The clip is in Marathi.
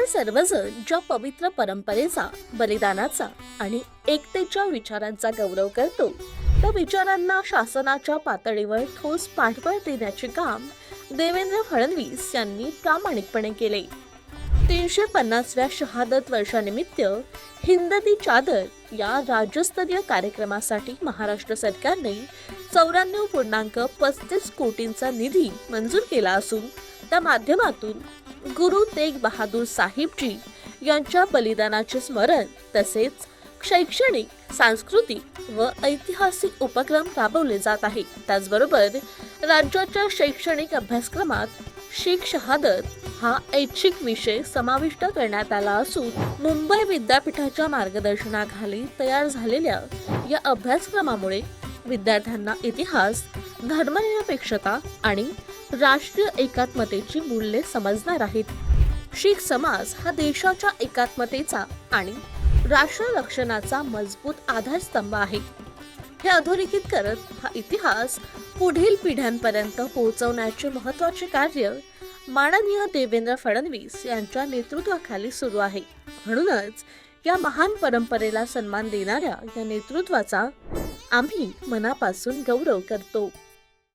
सर्वजण ज्या पवित्र परंपरेचा, बलिदानाचा आणि एकतेच्या विचारांचा गौरव करतो, त्या विचारांना शासनाच्या पातळीवर ठोस पाठबळ देण्याचे काम देवेंद्र फडणवीस यांनी प्रामाणिकपणे केले. 350व्या शहादत वर्षानिमित्त हिंद दी चादर या राज्यस्तरीय कार्यक्रमासाठी महाराष्ट्र सरकारने 94.35 कोटींचा निधी मंजूर केला असून त्या माध्यमातून गुरु तेग बहादूर साहिबजी यांच्या बलिदानाचे स्मरण तसेच शैक्षणिक, सांस्कृतिक व ऐतिहासिक उपक्रम राबवले जात आहे. त्याचबरोबर राज्याच्या शैक्षणिक अभ्यासक्रमात शीख शहादत हा ऐच्छिक विषय समाविष्ट करण्यात आला असून मुंबई विद्यापीठाच्या मार्गदर्शनाखाली तयार झालेल्या या अभ्यासक्रमामुळे विद्यार्थ्यांना इतिहास, धर्मनिरपेक्षता आणि राष्ट्रीय एकात्मतेची मूल्ये समजणार आहेत. शीख समाज हा देशाच्या एकात्मतेचा आणि राष्ट्र रक्षणाचा मजबूत आधारस्तंभ आहे. हे अधोरेखित करत हा इतिहास पुढील पिढ्यांपर्यंत पोहोचवण्याचे महत्त्वाचे कार्य माननीय देवेंद्र फडणवीस यांच्या नेतृत्वाखाली सुरू आहे. म्हणूनच या महान परंपरेला सन्मान देणाऱ्या या नेतृत्वाचा आम्ही मनापासून गौरव करतो.